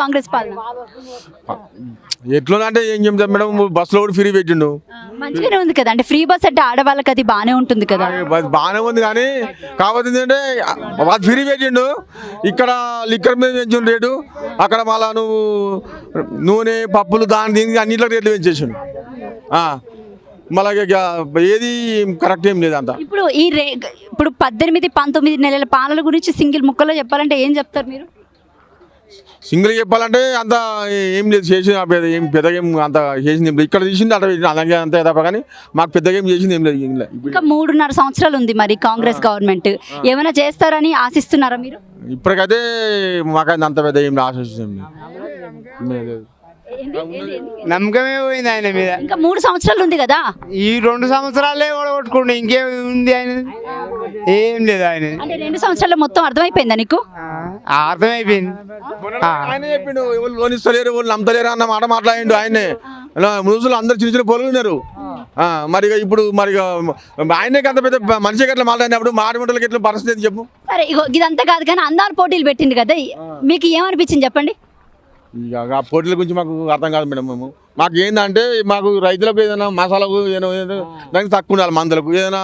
కాంగ్రెస్ పాలన? ఎట్లా అంటే ఏం చెప్తాం మేడం, బస్సులో కూడా ఫ్రీ పెట్టిండు. మంచిగానే ఉంది కదా, అంటే ఫ్రీ బస్ అంటే ఆడవాళ్ళకి అది బాగానే ఉంటుంది కదా. బాగానే ఉంది కానీ కాకపోతే ఏంటంటే అది ఫ్రీ పెట్టిండు. ఇక్కడ లిక్కర్ మీద పెంచుండు రేటు, అక్కడ మళ్ళా నువ్వు నూనె పప్పులు దాని దీనికి అన్నిట్లో రేట్లు పెంచేసిండు. మళ్ళీ ఏది కరెక్ట్ ఏం లేదు అంత. ఇప్పుడు ఇప్పుడు 18-19 నెలల పాలన గురించి సింగిల్ ముక్కలో చెప్పాలంటే ఏం చెప్తారు మీరు? సింగిల్ చెప్పాలంటే అంత ఏం లేదు, చేసిన ఏం పెద్దగా ఏం అంత చేసింది ఏం లేదు. ఇక్కడ తీసింది అట్లా అలాగే అంతే తప్ప కానీ మాకు పెద్దగా ఏం చేసింది ఏం లేదు. ఇంకా 3.5 సంవత్సరాలు ఉంది మరి కాంగ్రెస్ గవర్నమెంట్, ఏమైనా చేస్తారని ఆశిస్తున్నారా మీరు? ఇప్పటికైతే మాకైతే అంత పెద్ద ఏం ఆశిస్తుంది లేదు. నమ్మకమే పోయింది ఆయన మీద. ఇంకా 3 సంవత్సరాలు ఉంది కదా, ఈ 2 సంవత్సరాలే ఓడగొట్టుకుంటే ఇంకేముంది ఆయన? ఏం లేదు ఆయన. అంటే 2 సంవత్సరాలు మొత్తం అర్థమైపోయిందా నీకు? అర్థమైపోయింది. ఆయన చెప్పిండు ఎవరు లోన్ ఇస్తలేరు, ఎవరు నమ్మలేరు అన్న మాట మాట్లాడిండు ఆయనే. మునుసులు అందరు చిన్న చిన్న పొలం ఉన్నారు. మరి ఇప్పుడు మరి ఆయనే అంత పెద్ద మనిషికి ఎట్లా మాట్లాడినప్పుడు మాడిమంటలకి ఎట్లా పరిస్థితి చెప్పు. సరే ఇగో ఇదంతా కాదు కానీ అందాల పోటీలు పెట్టింది కదా, మీకు ఏమనిపించింది చెప్పండి? ఇక ఆ పోటీల గురించి మాకు అర్థం కాదు మేడం. మాకు ఏంటంటే మాకు రైతులకు ఏదైనా మసాలకు ఏదైనా దానికి తక్కువ ఉండాలి, మందులకు ఏదైనా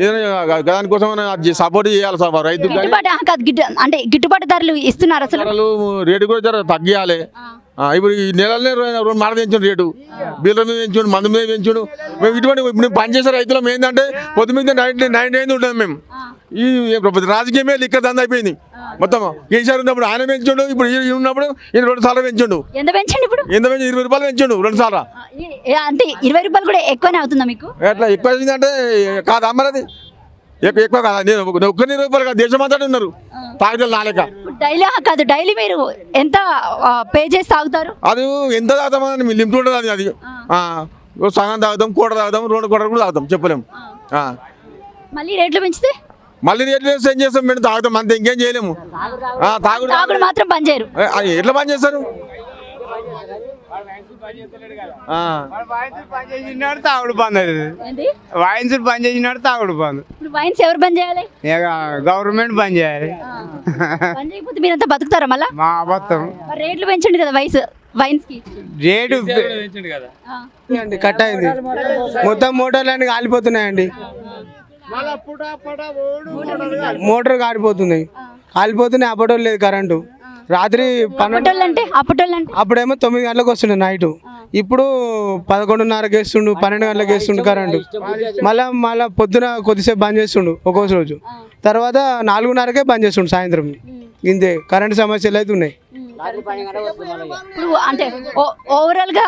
ఏదైనా దానికోసం సపోర్ట్ చేయాలి సార్ రైతు. అంటే గిట్టుబాటు ధరలు ఇస్తున్నారు అసలు, రేటు కూడా జర తగ్గియాలి. ఇప్పుడు ఈ నెలలనే 2 మాట పెంచుడు రేటు, బీర్ల మీద పెంచుడు, మందు మీద పెంచుడు. మేము ఇటువంటి ఇప్పుడు పనిచేసే రైతులం ఏంటంటే పొద్దు మీద 9 ఉంటాం మేము. ఈ రాజకీయమే లిక్కర్ దంద అయిపోయింది మొత్తం. కేసీఆర్ ఉన్నప్పుడు ఆయన పెంచుండు, ఇప్పుడు ఉన్నప్పుడు ఈయన 2 సార్లు పెంచుండు. ఎంత పెంచండి ఇప్పుడు? ఎంత పెంచు 20 రూపాయలు పెంచుండు 2 సార్లు. అంటే 20 రూపాయలు కూడా ఎక్కువనే అవుతుందా మీకు? ఎట్లా ఎక్కువ అయిందంటే కాదు అమ్మది ఎక్కువ కాదా? నేను ఒక్క 20 రూపాయలు కాదు, దేశం అంతా ఉన్నారు తాగితే నాలేక. డైలీ కాదు, డైలీ మీరు ఎంత పే చేసి తాగుతారు? అది ఎంత తాగుతామని మీ లిమిట్ ఉంటుంది. అది సగం తాగుతాం, కూడ తాగుతాం, 2 కూడలు కూడా తాగుతాం, చెప్పలేము. మళ్ళీ రేట్లు పెంచితే మళ్ళీ రేట్లు ఏం చేస్తాం మేము? తాగుతాం అంతే, ఇంకేం చేయలేము. తాగుడు మాత్రం బంద్ చేయరు. ఎట్లా బంద్ చేస్తారు? తాగుడు బంద్ అవుతుంది. వైన్స్ బంద్ చేసినాడు తాగుడు బంద్. వైన్స్ ఎవరు బంద్ చేయాలి? గవర్నమెంట్ బంద్ చేయాలి. బంద్ చేయకపోతే మీరంతా బతుకుతారా మళ్ళా? మా అబద్ధం. రేట్లు పెంచండి కదా వైన్స్ కి. రేటు కట్ అయింది మొత్తం, మోటార్లు కాలిపోతున్నాయండి. మోటార్ కాలిపోతున్నాయి, అప్పటోళ్ళు లేదు కరెంటు. రాత్రి 12 అప్పుడేమో 9 గంటలకు వస్తుండే నైట్, ఇప్పుడు 11:30కి వేస్తుండు, 12 గంటలకు వేస్తుండు కరెంటు. మళ్ళా పొద్దున కొద్దిసేపు బంద్ చేస్తుండు ఒక్కొక్క రోజు, తర్వాత 4:30కే బంద్ చేస్తుండు సాయంత్రం. ఇంతే కరెంటు సమస్యలు అయితే ఉన్నాయి. అంటే ఓవరాల్ గా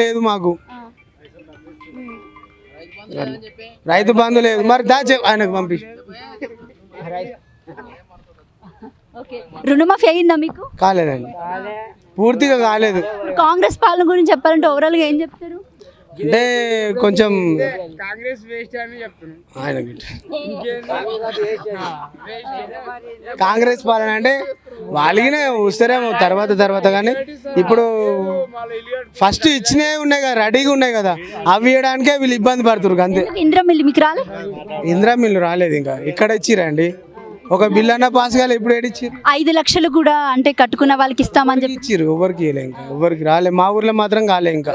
లేదు మాకు, రైతు బంధు లేదు. మరి ఆయనకు పంపి. రుణమాఫీ అయ్యిందా మీకు? కాలేదండి, పూర్తిగా కాలేదు. కాంగ్రెస్ పాలన గురించి చెప్పాలంటే ఓవరాల్ గా ఏం చెప్తారు? అంటే కొంచెం కాంగ్రెస్ పాలన అంటే వాళ్ళకినే వస్తారేమో తర్వాత కానీ ఇప్పుడు ఫస్ట్ ఇచ్చినవి ఉన్నాయి కదా, రెడీగా ఉన్నాయి కదా, అవి ఇవ్వడానికే వీళ్ళు ఇబ్బంది పడుతున్నారు అంతే. ఇందిరా మిల్లు మీకు రాలే? ఇందిరా మిల్లు రాలేదు, ఇంకా ఇక్కడ ఇచ్చిరండి. ఒక బిల్ అన్న పాస్ కాలే, ఇప్పుడు ఏడిచ్చారు. 5 లక్షలు కూడా అంటే కట్టుకున్న వాళ్ళకి ఇస్తామని చెప్పి ఇచ్చారు, ఎవరికి ఇంకా ఎవరికి రాలే. మా ఊర్లో మాత్రం కాలే ఇంకా.